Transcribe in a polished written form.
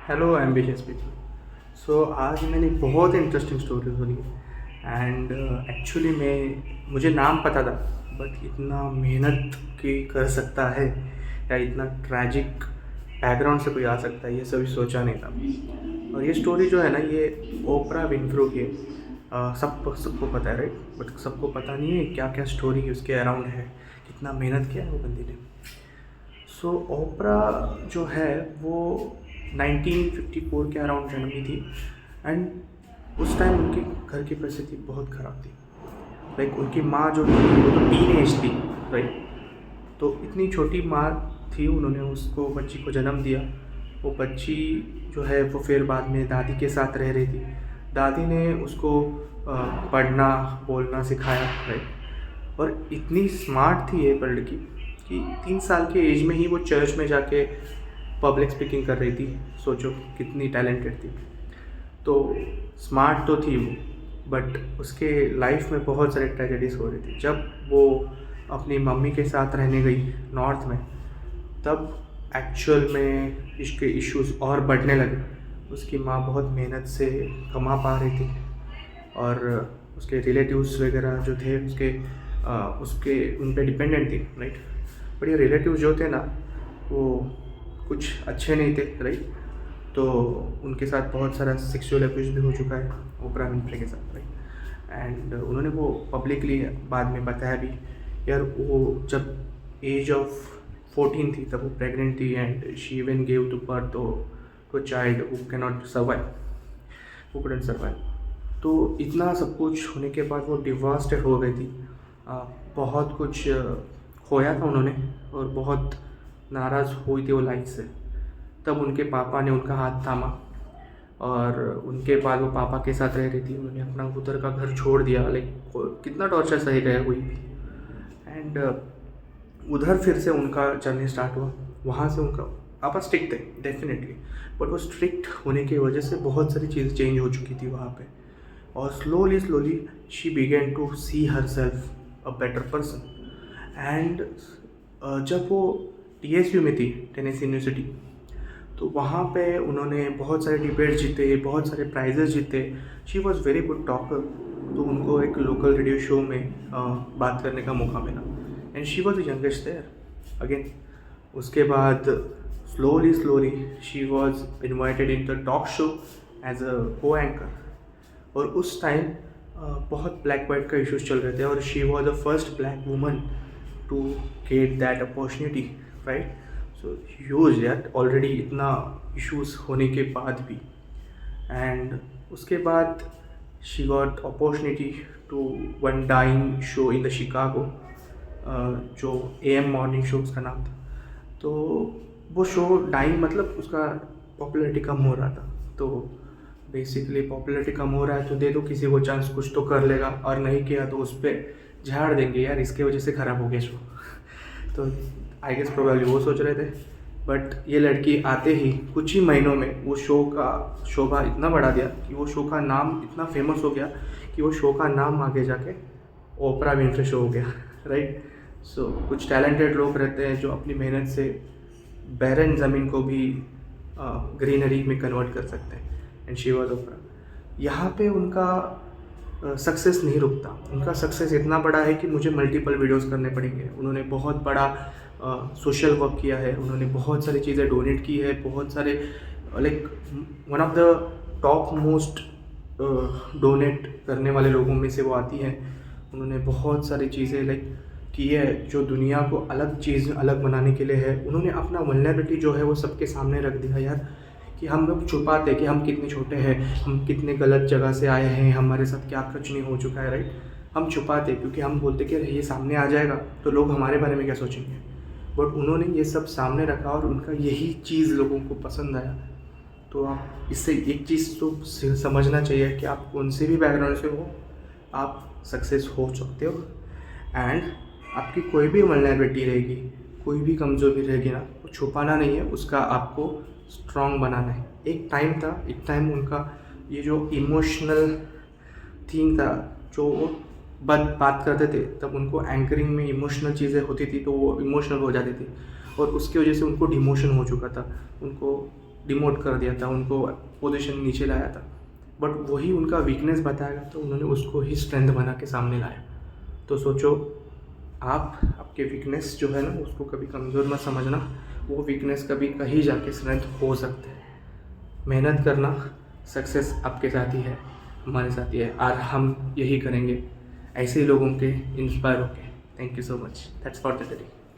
Hello ambitious people. सो आज मैंने बहुत इंटरेस्टिंग स्टोरी सुनी एंड एक्चुअली मुझे नाम पता था, बट इतना मेहनत की कर सकता है या इतना ट्रैजिक बैकग्राउंड से कोई आ सकता है ये सभी सोचा नहीं था। और ये स्टोरी जो है ना, ये ओपरा विनफ्रो की है। सबको पता है, राइट? बट सबको पता नहीं है क्या क्या स्टोरी उसके अराउंड है, कितना मेहनत किया है वो बंदी ने। सो ओपरा जो है वो 1954 के अराउंड जन्मी थी एंड उस टाइम उनके घर की परिस्थिति बहुत ख़राब थी। लाइक उनकी माँ जो थी वो तो टीन एज थी, राइट? तो इतनी छोटी माँ थी, उन्होंने उसको बच्ची को जन्म दिया। वो बच्ची जो है वो फिर बाद में दादी के साथ रह रही थी। दादी ने उसको पढ़ना बोलना सिखाया, राइट? और इतनी स्मार्ट थी ये लड़की कि 3 साल के एज में ही वो चर्च में जाके पब्लिक स्पीकिंग कर रही थी। सोचो कितनी टैलेंटेड थी। तो स्मार्ट तो थी वो, बट उसके लाइफ में बहुत सारे ट्रेजेडीज़ हो रही थी। जब वो अपनी मम्मी के साथ रहने गई नॉर्थ में, तब एक्चुअल में इसके इश्यूज और बढ़ने लगे। उसकी माँ बहुत मेहनत से कमा पा रही थी और उसके रिलेटिव्स वगैरह जो थे उसके उन पे डिपेंडेंट थी, राइट? बट ये रिलेटिव्स जो थे ना, वो कुछ अच्छे नहीं थे, राइट? तो उनके साथ बहुत सारा सेक्सुअल अब्यूज़ भी हो चुका है ओपरा विनफ्रे के साथ, राइट? एंड उन्होंने वो पब्लिकली बाद में बताया भी। यार वो जब एज ऑफ 14 थी तब वो प्रेग्नेंट थी and she even gave to birth to child who can not survive, who couldn't survive. तो इतना सब कुछ होने के बाद वो डिवास्टेड हो गई थी। बहुत कुछ खोया था उन्होंने और बहुत नाराज़ हुई थी वो लाइफ से। तब उनके पापा ने उनका हाथ थामा और उनके बाद वो पापा के साथ रह रही थी। उन्होंने अपना उधर का घर छोड़ दिया। लाइक कितना टॉर्चर सही गया कोई भी। एंड उधर फिर से उनका जर्नी स्टार्ट हुआ। वहाँ से उनका पापा स्ट्रिक्ट थे डेफिनेटली, बट वो स्ट्रिक्ट होने की वजह से बहुत सारी चीज़ें चेंज हो चुकी थी वहाँ पे। और slowly she began to see herself a better person. And जब वो TSU में थी, टेनेसी यूनिवर्सिटी, तो वहाँ पे उन्होंने बहुत सारे डिबेट जीते, बहुत सारे प्राइजेस जीते। She was very good talker. तो उनको एक लोकल रेडियो शो में बात करने का मौका मिला and she was the youngest there again. उसके बाद slowly she was invited in the talk show as a co anchor. और उस टाइम बहुत ब्लैक वाइट का इश्यूज चल रहे थे और she was the first black woman to get that opportunity, right? So huge यार, ऑलरेडी इतना इश्यूज होने के बाद भी। एंड उसके बाद she got opportunity to one dying show in the Chicago, जो AM मॉर्निंग शो उसका नाम था। तो वो शो डाइंग मतलब उसका पॉपुलैरिटी कम हो रहा था। तो बेसिकली पॉपुलैरिटी कम हो रहा है तो दे दो किसी को चांस, कुछ तो कर लेगा, और नहीं किया तो उस पर झाड़ देंगे यार, इसके वजह से ख़राब हो गया शो। तो आई गेस प्रोबेबली वो सोच रहे थे। बट ये लड़की आते ही कुछ ही महीनों में वो शो का शोभा इतना बढ़ा दिया कि वो शो का नाम इतना फेमस हो गया कि वो शो का नाम आगे जाके ओपरा विनफ्रे शो हो गया, राइट? सो कुछ टैलेंटेड लोग रहते हैं जो अपनी मेहनत से बैरन ज़मीन को भी ग्रीनरी में कन्वर्ट कर सकते हैं। एंड शी वॉज ओपरा। यहाँ पे उनका सक्सेस नहीं रुकता। उनका सक्सेस इतना बड़ा है कि मुझे मल्टीपल वीडियोस करने पड़ेंगे। उन्होंने बहुत बड़ा सोशल वर्क किया है, उन्होंने बहुत सारी चीज़ें डोनेट की है, बहुत सारे like one of the top most donate करने वाले लोगों में से वो आती हैं। उन्होंने बहुत सारी चीज़ें लाइक की है जो दुनिया को अलग चीज़ अलग बनाने के लिए है। उन्होंने अपना वल्नरेबिलिटी जो है वो सबके सामने रख दिया यार, कि हम लोग छुपाते कि हम कितने छोटे हैं, हम कितने गलत जगह से आए हैं, हमारे साथ क्या कुछ नहीं हो चुका है, राइट? हम छुपाते क्योंकि हम बोलते कि ये सामने आ जाएगा तो लोग हमारे बारे में क्या सोचेंगे। बट उन्होंने ये सब सामने रखा और उनका यही चीज़ लोगों को पसंद आया। तो आप इससे एक चीज़ तो समझना चाहिए कि आप कौन से भी बैकग्राउंड से हो, आप सक्सेस हो सकते हो। एंड आपकी कोई भी वल्नरेबिलिटी रहेगी, कोई भी कमज़ोरी रहेगी ना, वो छुपाना नहीं है, उसका आपको स्ट्रॉन्ग बनाना है। एक टाइम उनका ये जो इमोशनल थिंग था, जो वो बात करते थे, तब उनको एंकरिंग में इमोशनल चीज़ें होती थी तो वो इमोशनल हो जाती थी और उसकी वजह से उनको डिमोशन हो चुका था। उनको डिमोट कर दिया था, उनको पोजीशन नीचे लाया था, बट वही उनका वीकनेस बताया गया तो उन्होंने उसको ही स्ट्रेंथ बना के सामने लाया। तो सोचो, आप आपके वीकनेस जो है ना उसको कभी कमज़ोर मत समझना, वो वीकनेस कभी कहीं जाके स्ट्रेंथ हो सकते हैं। मेहनत करना, सक्सेस आपके साथ ही है, हमारे साथ ही है, और हम यही करेंगे ऐसे लोगों के इंस्पायर होके। Thank you so much, that's for the day.